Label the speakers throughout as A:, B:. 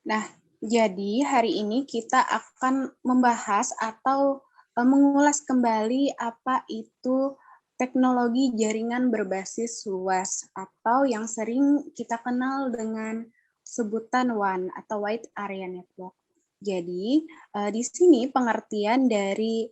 A: Nah, jadi hari ini kita akan membahas atau mengulas kembali apa itu teknologi jaringan berbasis luas atau yang sering kita kenal dengan sebutan WAN atau Wide Area Network. Jadi, di sini pengertian dari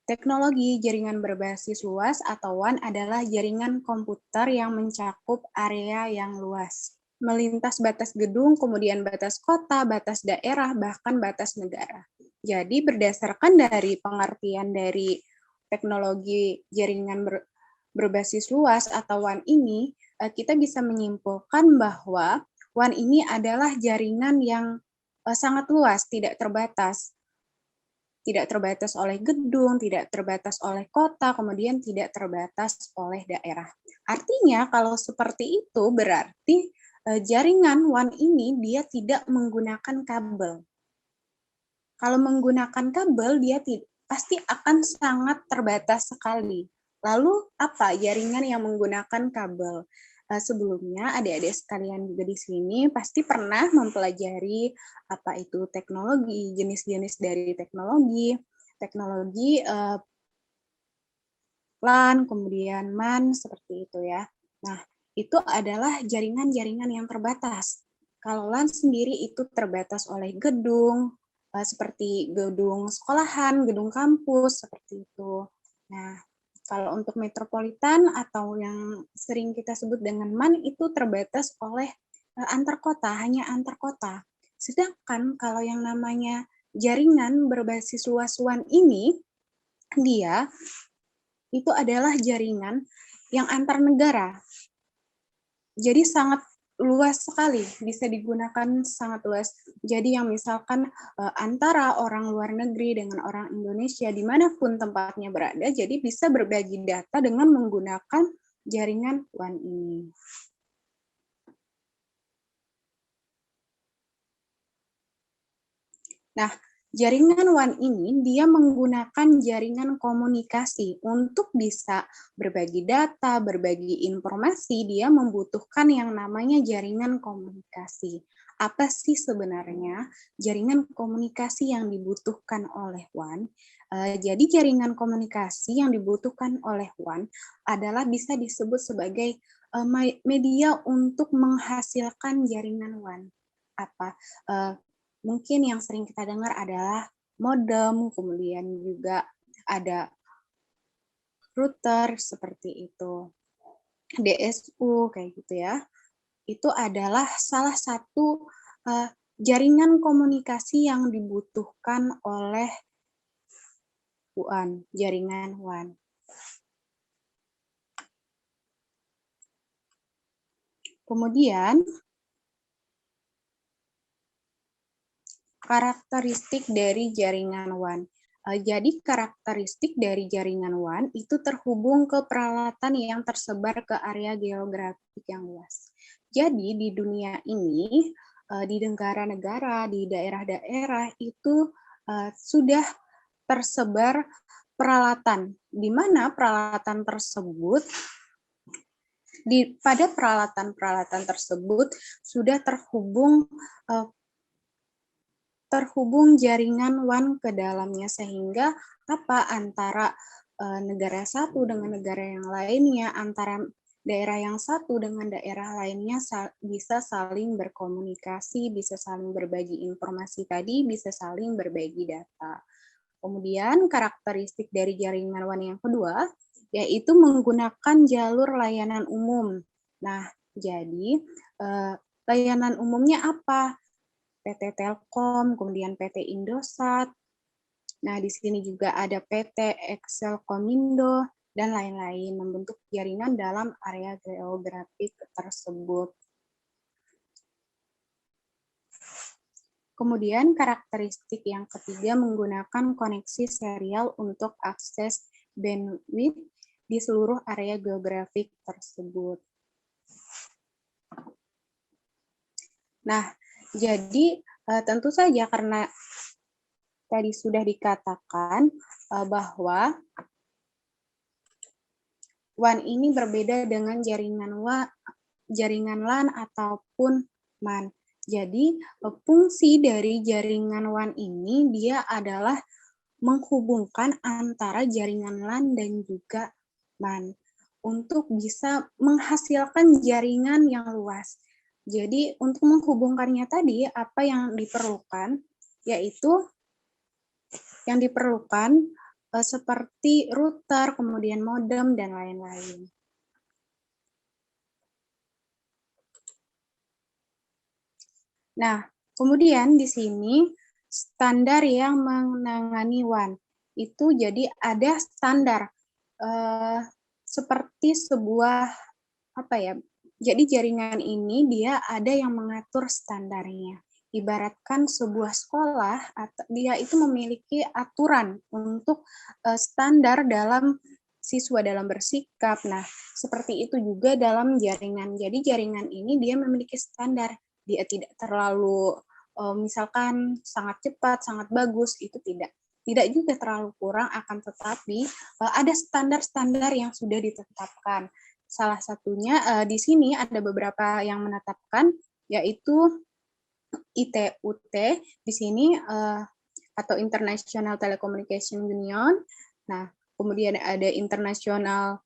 A: teknologi jaringan berbasis luas atau WAN adalah jaringan komputer yang mencakup area yang luas, melintas batas gedung, kemudian batas kota, batas daerah, bahkan batas negara. Jadi berdasarkan dari pengertian dari teknologi jaringan berbasis luas atau WAN ini, kita bisa menyimpulkan bahwa WAN ini adalah jaringan yang sangat luas, tidak terbatas. Tidak terbatas oleh gedung, tidak terbatas oleh kota, kemudian tidak terbatas oleh daerah. Artinya kalau seperti itu berarti jaringan WAN ini dia tidak menggunakan kabel. Kalau menggunakan kabel dia pasti akan sangat terbatas sekali. Lalu apa jaringan yang menggunakan kabel? Sebelumnya adik-adik sekalian juga di sini pasti pernah mempelajari apa itu teknologi, jenis-jenis dari teknologi LAN, kemudian MAN, seperti itu ya. Nah, itu adalah jaringan-jaringan yang terbatas. Kalau LAN sendiri itu terbatas oleh gedung, seperti gedung sekolahan, gedung kampus, seperti itu. Nah, kalau untuk metropolitan atau yang sering kita sebut dengan MAN itu terbatas oleh antar kota, hanya antar kota. Sedangkan kalau yang namanya jaringan berbasis luas WAN ini, dia itu adalah jaringan yang antar negara. Jadi sangat luas sekali, bisa digunakan sangat luas. Jadi yang misalkan antara orang luar negeri dengan orang Indonesia, dimanapun tempatnya berada, jadi bisa berbagi data dengan menggunakan jaringan WAN ini. Nah, jaringan WAN ini dia menggunakan jaringan komunikasi untuk bisa berbagi data, berbagi informasi, dia membutuhkan yang namanya jaringan komunikasi. Apa sih sebenarnya jaringan komunikasi yang dibutuhkan oleh WAN? Jadi jaringan komunikasi yang dibutuhkan oleh WAN adalah bisa disebut sebagai media untuk menghasilkan jaringan WAN. Apa? Mungkin yang sering kita dengar adalah modem, kemudian juga ada router seperti itu, DSU kayak gitu ya. Itu adalah salah satu jaringan komunikasi yang dibutuhkan oleh WAN, jaringan WAN. Kemudian karakteristik dari jaringan WAN. Jadi karakteristik dari jaringan WAN itu terhubung ke peralatan yang tersebar ke area geografik yang luas. Jadi di dunia ini, di negara-negara, di daerah-daerah itu sudah tersebar peralatan, di mana peralatan tersebut pada peralatan-peralatan tersebut sudah terhubung jaringan WAN ke dalamnya, sehingga antara negara satu dengan negara yang lainnya, antara daerah yang satu dengan daerah lainnya bisa saling berkomunikasi, bisa saling berbagi informasi tadi, bisa saling berbagi data. Kemudian karakteristik dari jaringan WAN yang kedua yaitu menggunakan jalur layanan umum. Nah, jadi layanan umumnya apa? PT Telkom, kemudian PT Indosat. Nah, di sini juga ada PT Excelcomindo, dan lain-lain, membentuk jaringan dalam area geografik tersebut. Kemudian karakteristik yang ketiga menggunakan koneksi serial untuk akses bandwidth di seluruh area geografik tersebut. Nah, jadi tentu saja karena tadi sudah dikatakan bahwa WAN ini berbeda dengan jaringan LAN ataupun MAN. Jadi, fungsi dari jaringan WAN ini dia adalah menghubungkan antara jaringan LAN dan juga MAN untuk bisa menghasilkan jaringan yang luas. Jadi, untuk menghubungkannya tadi, apa yang diperlukan, yaitu yang diperlukan seperti router, kemudian modem, dan lain-lain. Nah, kemudian di sini standar yang menangani WAN. Itu jadi ada standar seperti sebuah apa ya? Jadi jaringan ini dia ada yang mengatur standarnya. Ibaratkan sebuah sekolah atau dia itu memiliki aturan untuk standar dalam siswa dalam bersikap. Nah, seperti itu juga dalam jaringan. Jadi jaringan ini dia memiliki standar. Dia tidak terlalu misalkan sangat cepat, sangat bagus, itu tidak. Tidak juga terlalu kurang, akan tetapi ada standar-standar yang sudah ditetapkan. Salah satunya di sini ada beberapa yang menetapkan, yaitu ITUT di sini atau International Telecommunication Union. Nah, kemudian ada International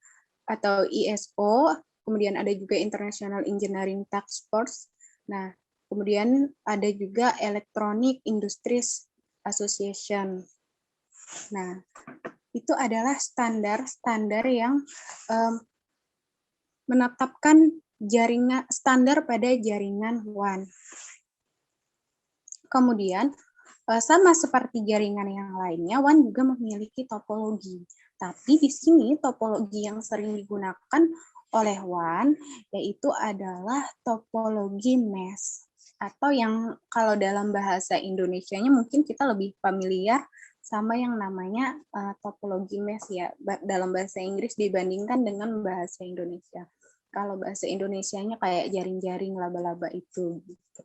A: atau ISO, kemudian ada juga International Engineering Task Force. Nah, kemudian ada juga Electronic Industries Association. Nah, itu adalah standar-standar yang menetapkan jaringan standar pada jaringan WAN. Kemudian sama seperti jaringan yang lainnya, WAN juga memiliki topologi. Tapi di sini topologi yang sering digunakan oleh WAN yaitu adalah topologi mesh, atau yang kalau dalam bahasa Indonesianya mungkin kita lebih familiar sama yang namanya topologi mesh ya dalam bahasa Inggris dibandingkan dengan bahasa Indonesia. Kalau bahasa Indonesianya kayak jaring-jaring laba-laba itu gitu.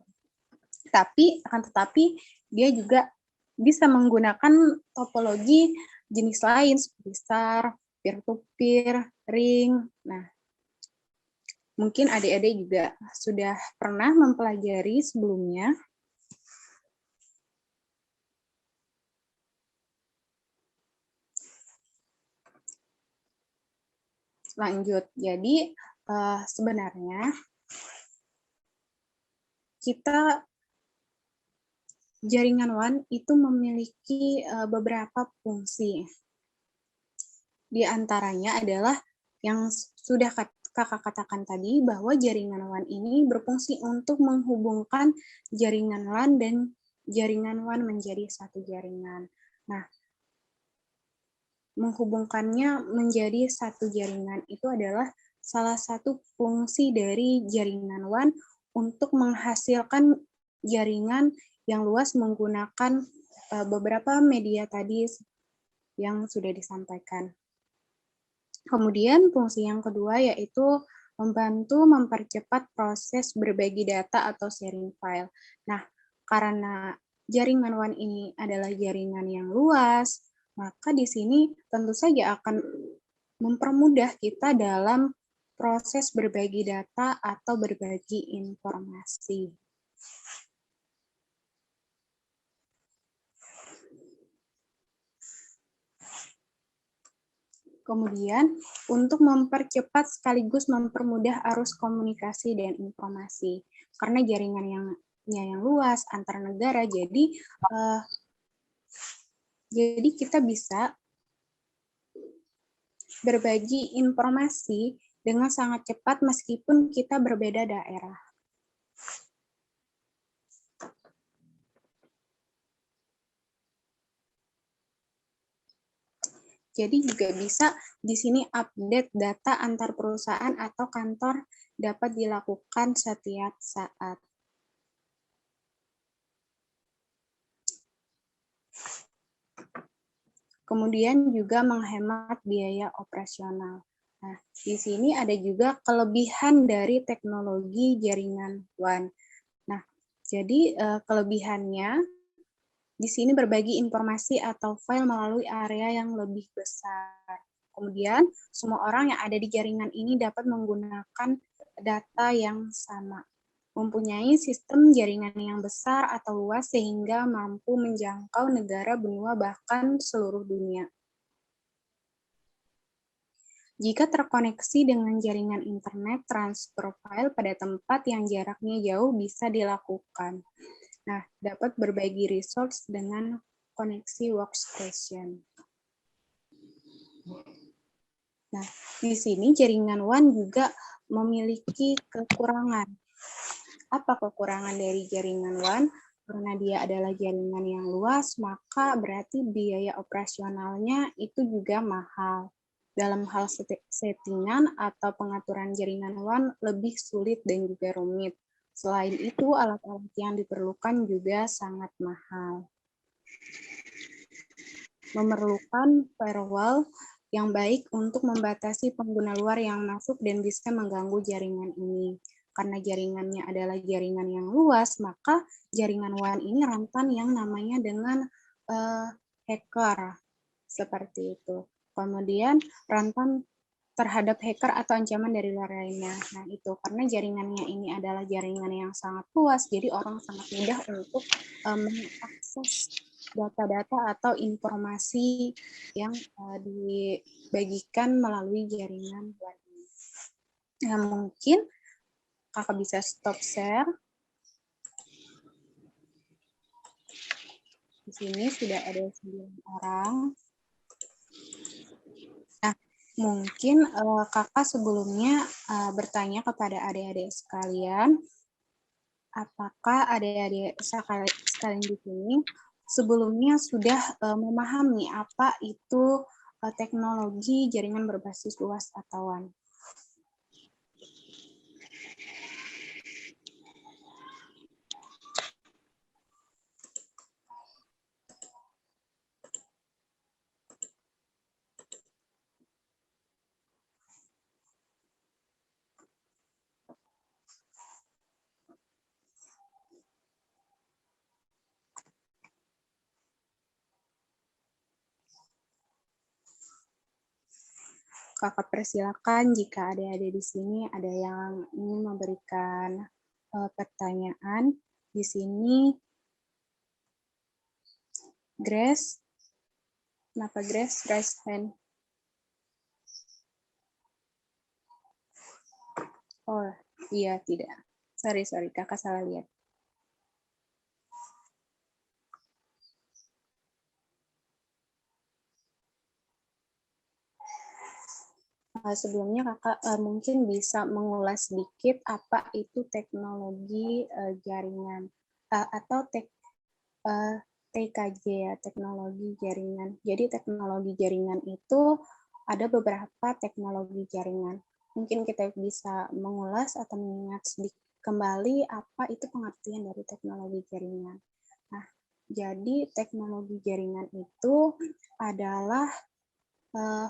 A: Tetapi dia juga bisa menggunakan topologi jenis lain seperti SAR, peer-to-peer, ring. Nah, mungkin adik-adik juga sudah pernah mempelajari sebelumnya. Lanjut, jadi sebenarnya kita jaringan WAN itu memiliki beberapa fungsi. Di antaranya adalah yang sudah Kakak katakan tadi, bahwa jaringan WAN ini berfungsi untuk menghubungkan jaringan LAN dan jaringan WAN menjadi satu jaringan. Nah, menghubungkannya menjadi satu jaringan itu adalah salah satu fungsi dari jaringan WAN untuk menghasilkan jaringan yang luas menggunakan beberapa media tadi yang sudah disampaikan. Kemudian fungsi yang kedua yaitu membantu mempercepat proses berbagi data atau sharing file. Nah, karena jaringan WAN ini adalah jaringan yang luas, maka di sini tentu saja akan mempermudah kita dalam proses berbagi data atau berbagi informasi. Kemudian, untuk mempercepat sekaligus mempermudah arus komunikasi dan informasi. Karena jaringan yang luas antar negara, jadi kita bisa berbagi informasi dengan sangat cepat meskipun kita berbeda daerah. Jadi juga bisa di sini update data antar perusahaan atau kantor dapat dilakukan setiap saat. Kemudian juga menghemat biaya operasional. Nah, di sini ada juga kelebihan dari teknologi jaringan WAN. Nah, jadi kelebihannya di sini berbagi informasi atau file melalui area yang lebih besar. Kemudian, semua orang yang ada di jaringan ini dapat menggunakan data yang sama. mempunyai sistem jaringan yang besar atau luas sehingga mampu menjangkau negara, benua, bahkan seluruh dunia. Jika terkoneksi dengan jaringan internet, transfer file pada tempat yang jaraknya jauh bisa dilakukan. Nah, dapat berbagi resource dengan koneksi workstation. Nah, di sini jaringan WAN juga memiliki kekurangan. Apa kekurangan dari jaringan WAN? Karena dia adalah jaringan yang luas, maka berarti biaya operasionalnya itu juga mahal. Dalam hal settingan atau pengaturan jaringan WAN lebih sulit dan juga rumit. Selain itu, alat-alat yang diperlukan juga sangat mahal. Memerlukan firewall yang baik untuk membatasi pengguna luar yang masuk dan bisa mengganggu jaringan ini. Karena jaringannya adalah jaringan yang luas, maka jaringan WAN ini rentan yang namanya dengan hacker, seperti itu. Kemudian rentan terhadap hacker atau ancaman dari luar lainnya. Nah, itu karena jaringannya ini adalah jaringan yang sangat luas, jadi orang sangat mudah untuk mengakses data-data atau informasi yang dibagikan melalui jaringan WAN ini. Nah, mungkin kakak bisa stop share. Di sini sudah ada 9 orang. Nah, mungkin kakak sebelumnya bertanya kepada adik-adik sekalian, apakah adik-adik sekalian di sini sebelumnya sudah memahami apa itu teknologi jaringan berbasis luas atau WAN? Kakak persilakan jika adik-adik di sini ada yang ingin memberikan pertanyaan. Di sini, Grace, kenapa Grace raise hand? Oh, iya tidak. Sorry, kakak salah lihat. Sebelumnya kakak mungkin bisa mengulas sedikit apa itu teknologi jaringan atau TKJ ya, teknologi jaringan. Jadi teknologi jaringan itu ada beberapa teknologi jaringan. Mungkin kita bisa mengulas atau mengingat sedikit kembali apa itu pengertian dari teknologi jaringan. Nah, jadi teknologi jaringan itu adalah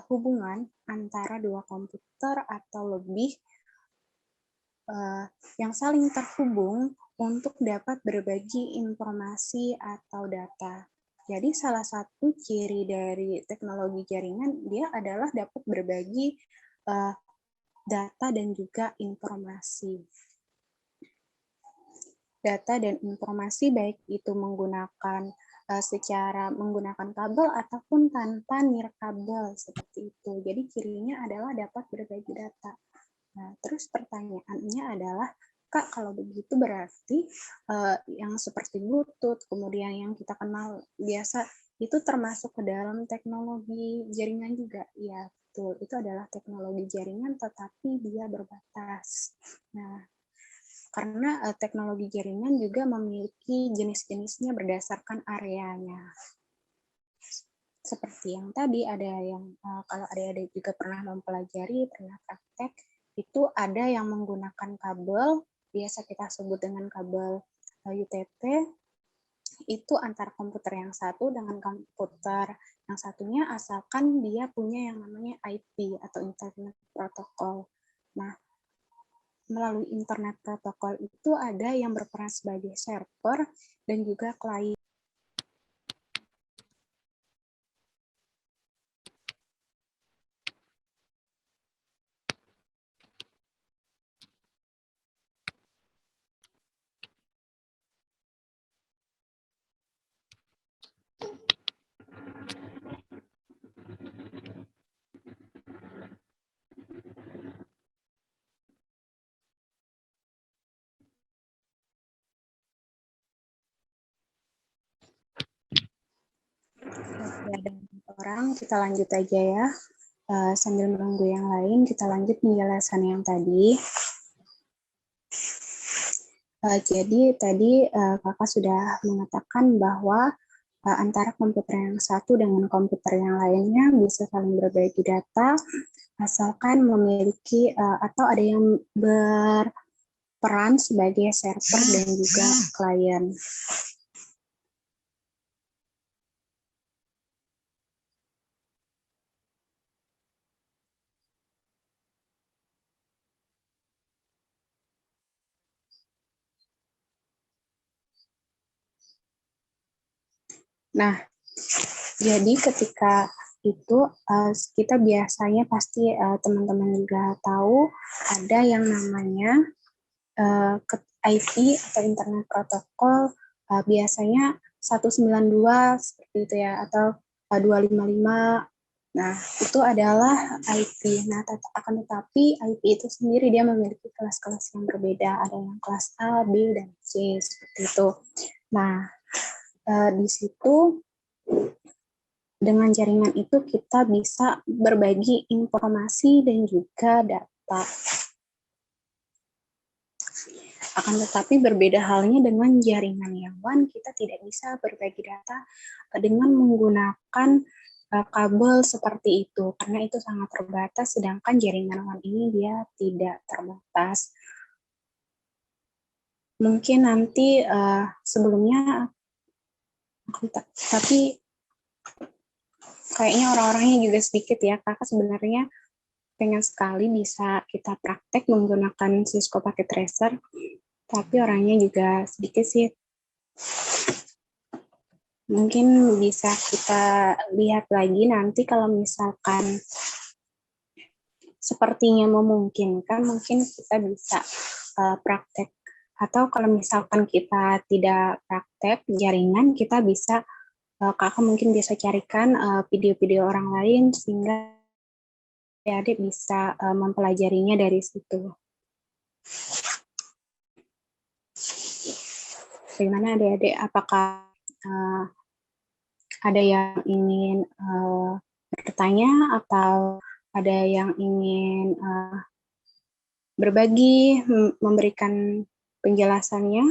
A: hubungan antara dua komputer atau lebih yang saling terhubung untuk dapat berbagi informasi atau data. Jadi salah satu ciri dari teknologi jaringan dia adalah dapat berbagi data dan juga informasi. Data dan informasi baik itu menggunakan secara menggunakan kabel ataupun tanpa nirkabel seperti itu. Jadi cirinya adalah dapat berbagi data. Nah, terus pertanyaannya adalah, Kak, kalau begitu berarti yang seperti Bluetooth, kemudian yang kita kenal biasa, itu termasuk ke dalam teknologi jaringan juga? Ya, betul. Itu adalah teknologi jaringan, tetapi dia berbatas. Nah, karena teknologi jaringan juga memiliki jenis-jenisnya berdasarkan areanya. Seperti yang tadi ada yang kalau adik-adik juga pernah mempelajari, pernah praktek, itu ada yang menggunakan kabel, biasa kita sebut dengan kabel UTP, itu antar komputer yang satu dengan komputer yang satunya, asalkan dia punya yang namanya IP atau Internet Protocol. Nah, melalui Internet Protocol itu ada yang berperan sebagai server dan juga klien. Oke, ada orang, kita lanjut aja ya. Sambil menunggu yang lain, kita lanjut penjelasan yang tadi. Jadi tadi kakak sudah mengatakan bahwa antara komputer yang satu dengan komputer yang lainnya bisa saling berbagi data, asalkan memiliki atau ada yang berperan sebagai server dan juga klien. Nah, jadi ketika itu kita biasanya pasti teman-teman juga tahu ada yang namanya IP atau Internet Protocol, biasanya 192 seperti itu ya, atau 255. Nah, itu adalah IP. Nah, akan tetapi IP itu sendiri dia memiliki kelas-kelas yang berbeda. Ada yang kelas A, B, dan C seperti itu. Nah, di situ dengan jaringan itu kita bisa berbagi informasi dan juga data. Akan tetapi berbeda halnya dengan jaringan yang WAN, kita tidak bisa berbagi data dengan menggunakan kabel seperti itu, karena itu sangat terbatas, sedangkan jaringan WAN ini dia tidak terbatas. Mungkin nanti sebelumnya, tapi kayaknya orang-orangnya juga sedikit ya, kakak sebenarnya pengen sekali bisa kita praktek menggunakan Cisco Packet Tracer, tapi orangnya juga sedikit sih. Mungkin bisa kita lihat lagi nanti kalau misalkan sepertinya memungkinkan, mungkin kita bisa praktek. Atau kalau misalkan kita tidak praktek jaringan, kita bisa, kakak mungkin bisa carikan video-video orang lain sehingga adik bisa mempelajarinya dari situ. Bagaimana adik-adik, apakah ada yang ingin bertanya atau ada yang ingin berbagi, memberikan penjelasannya?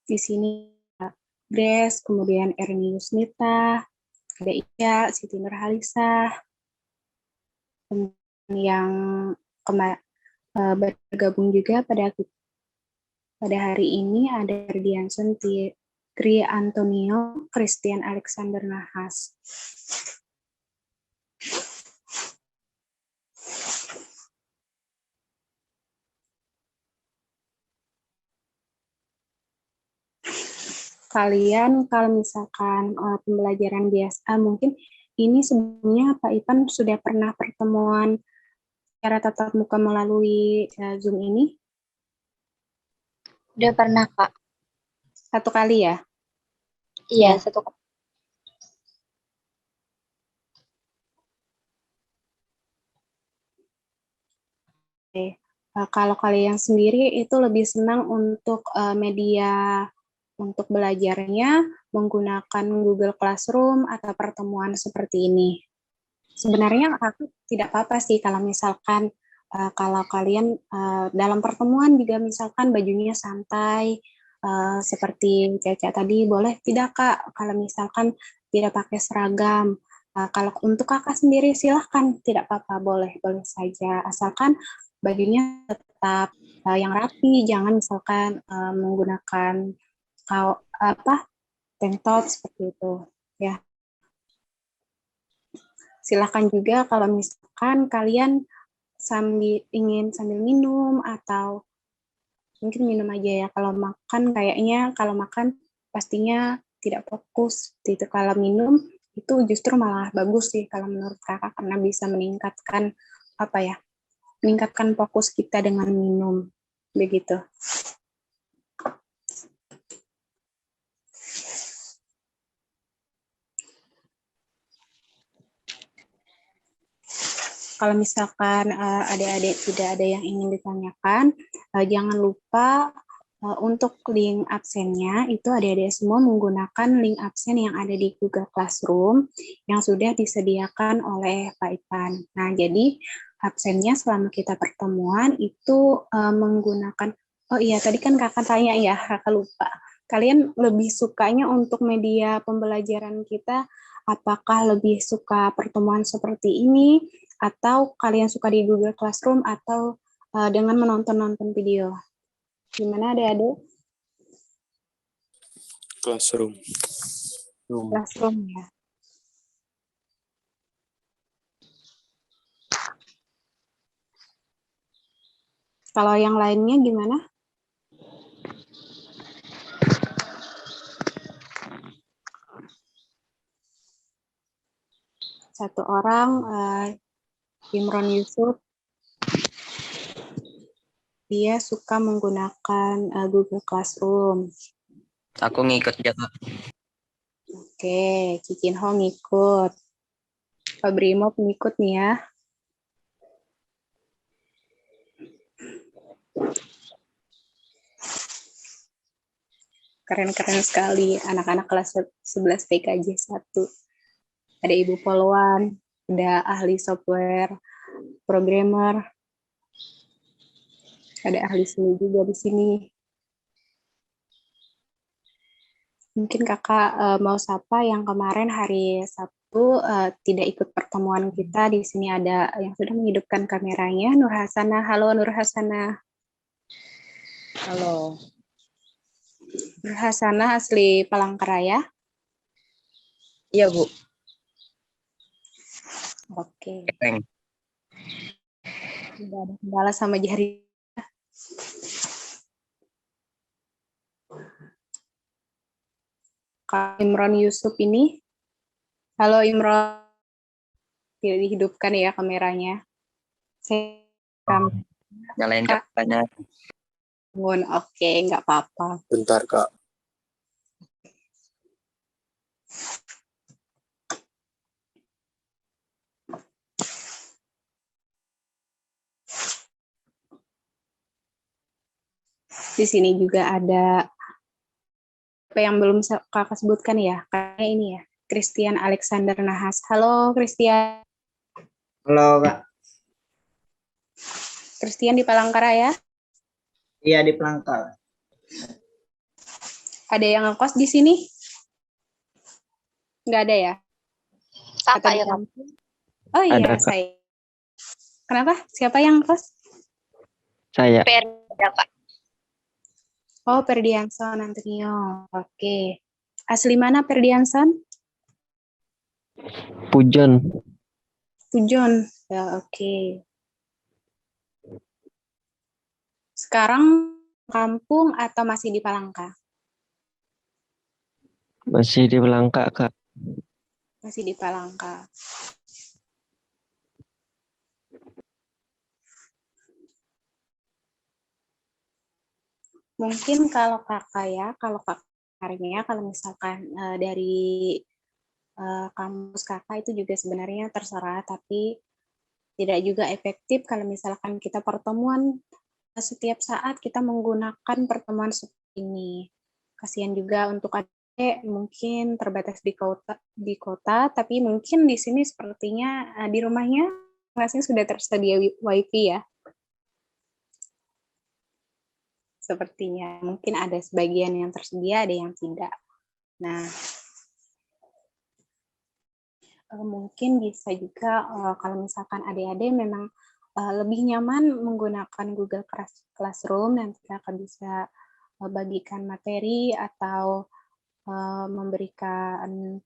A: Di sini Grace, kemudian Erni Yusnita, ada Iya, Siti Nurhalisah, yang bergabung juga pada hari ini ada Dianson Tri Antonio, Christian Alexander Nahas. Kalian kalau misalkan pembelajaran biasa, mungkin ini sebelumnya Pak Ipan sudah pernah pertemuan secara tatap muka melalui Zoom ini?
B: Udah pernah, Kak.
A: Satu kali ya?
B: Iya, satu kali.
A: Oke. Kalau kalian sendiri itu lebih senang untuk media untuk belajarnya menggunakan Google Classroom atau pertemuan seperti ini? Sebenarnya aku tidak apa-apa sih kalau misalkan kalau kalian dalam pertemuan juga misalkan bajunya santai seperti Caca tadi, boleh tidak Kak kalau misalkan tidak pakai seragam. Kalau untuk kakak sendiri silahkan, tidak apa-apa, boleh saja, asalkan bajunya tetap yang rapi, jangan misalkan menggunakan tank top seperti itu ya. Silahkan juga kalau misalkan kalian ingin sambil minum atau mungkin minum aja ya. Kalau makan kayaknya kalau makan pastinya tidak fokus. Itu kalau minum itu justru malah bagus sih kalau menurut kakak, karena bisa meningkatkan meningkatkan fokus kita dengan minum begitu. Kalau misalkan adik-adik tidak ada yang ingin ditanyakan, jangan lupa untuk link absennya itu adik-adik semua menggunakan link absen yang ada di Google Classroom yang sudah disediakan oleh Pak Ipan. Nah, jadi absennya selama kita pertemuan itu menggunakan, oh iya tadi kan kakak tanya ya, kakak lupa. Kalian lebih sukanya untuk media pembelajaran kita, apakah lebih suka pertemuan seperti ini, atau kalian suka di Google Classroom, atau dengan menonton-nonton video? Gimana adik-adik?
C: Classroom.
A: Classroom ya. Kalau yang lainnya gimana? Satu orang, Imron Yusuf, dia suka menggunakan Google Classroom.
D: Aku ngikut ya, Kak.
A: Oke, Cicin Ho ngikut. Pak Brimo pengikut nih ya. Keren-keren sekali anak-anak kelas 11 TKJ 1. Ada Ibu Polwan, ada ahli software, programmer, ada ahli seni juga di sini. Mungkin kakak mau sapa yang kemarin hari Sabtu tidak ikut pertemuan kita. Di sini ada yang sudah menghidupkan kameranya, Nur Hasanah. Halo Nur Hasanah.
E: Halo.
A: Nur Hasanah asli Palangkaraya.
E: Iya, Bu.
A: Oke.
D: Keren.
A: Tidak ada kendala sama jari. Kak Imron Yusuf ini. Halo Imron. Tidak dihidupkan ya kameranya.
D: Nyalain kameranya.
A: Oke, nggak apa-apa.
C: Bentar, Kak.
A: Di sini juga ada apa yang belum kakak sebutkan ya, kayaknya ini ya, Christian Alexander Nahas. Halo Christian.
E: Halo, Kak.
A: Christian di Palangkaraya.
E: Iya, di Pelangkal.
A: Ada yang ngekos di sini? Nggak ada ya?
B: Kakak
A: Atau
B: ya,
A: di
B: Kak?
A: kampung? Oh iya,
D: Ada, Kak.
A: saya. Kenapa? Siapa yang ngekos?
D: Saya.
B: Perda, Kak.
A: Oh, Perdianson Antonio. Oke. Asli mana Perdianson?
D: Pujon.
A: Pujon. Ya, oke. Sekarang kampung atau masih di Palangka?
D: Masih di Pelangka, Kak.
A: Masih di Palangka. Mungkin kalau kakak ya, kalau kakaknya, kalau misalkan dari kampus kakak itu juga sebenarnya terserah, tapi tidak juga efektif kalau misalkan kita pertemuan setiap saat kita menggunakan pertemuan seperti ini. Kasihan juga untuk adik mungkin terbatas di kota, tapi mungkin di sini sepertinya di rumahnya masih sudah tersedia wifi ya. Sepertinya mungkin ada sebagian yang tersedia, ada yang tidak. Nah, mungkin bisa juga kalau misalkan adik-adik memang lebih nyaman menggunakan Google Classroom, nanti kakak bisa bagikan materi atau memberikan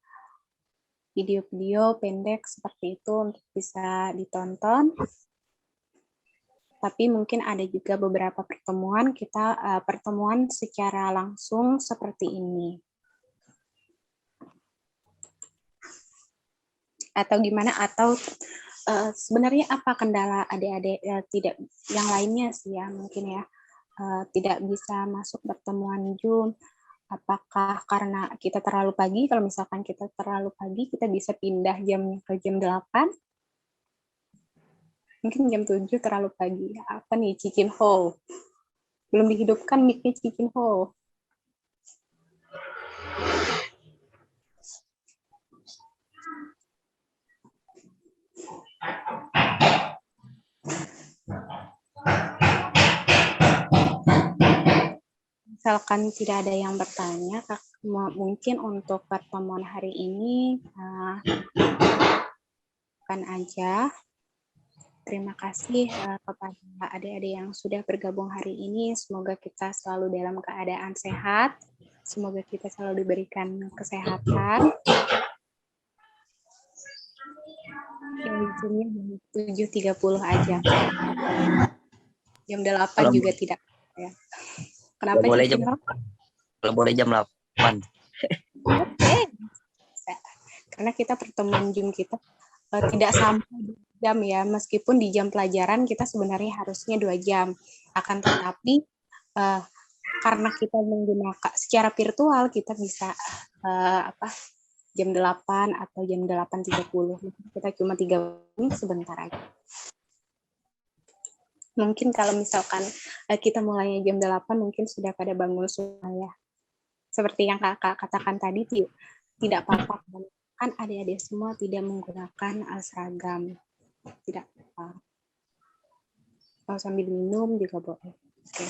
A: video-video pendek seperti itu untuk bisa ditonton. Tapi mungkin ada juga beberapa pertemuan kita pertemuan secara langsung seperti ini. Atau gimana? Atau sebenarnya apa kendala adik-adik tidak yang lainnya sih ya mungkin ya tidak bisa masuk pertemuan Zoom? Apakah karena kita terlalu pagi? Kalau misalkan kita terlalu pagi, kita bisa pindah jamnya ke jam 8. Mungkin jam 7 terlalu pagi. Apa nih, Chicken Hole? Belum dihidupkan mic-nya Chicken Hole. Misalkan tidak ada yang bertanya, mungkin untuk pertemuan hari ini akan aja. Terima kasih kepada adik-adik yang sudah bergabung hari ini. Semoga kita selalu dalam keadaan sehat. Semoga kita selalu diberikan kesehatan. Jamnya jam 7.30 aja. Jam 8 juga tidak. Ya. Kenapa
D: boleh
A: sih?
D: Kalau boleh jam 8.
A: Oke. Karena kita pertemuan Zoom kita tidak sampai 2 jam ya, meskipun di jam pelajaran kita sebenarnya harusnya 2 jam. Akan tetapi karena kita menggunakan secara virtual kita bisa jam 8 atau jam 8.30. Kita cuma 3 menit sebentar aja. Mungkin kalau misalkan kita mulainya jam 8 mungkin sudah pada bangun semua ya. Seperti yang Kakak katakan tadi, tidak apa-apa kan adik-adik semua tidak menggunakan seragam. Tidak apa-apa. Kalau sambil minum juga boleh. Oke.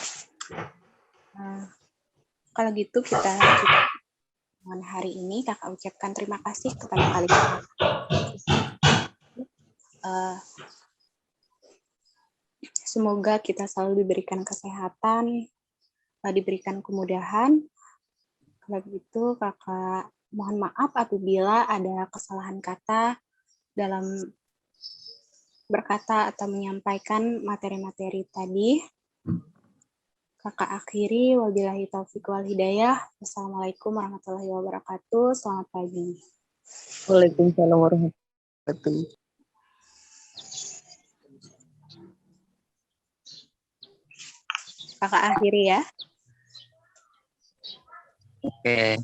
A: Kalau gitu kita hari ini Kakak ucapkan terima kasih kepada kalian. Semoga kita selalu diberikan kesehatan, diberikan kemudahan. Kalau gitu, Kakak mohon maaf apabila ada kesalahan kata dalam berkata atau menyampaikan materi-materi tadi. Kakak akhiri, wabillahi taufiq wal hidayah. Wassalamualaikum warahmatullahi wabarakatuh. Selamat pagi.
E: Waalaikumsalam warahmatullahi wabarakatuh.
A: Kakak akhiri ya.
D: Oke.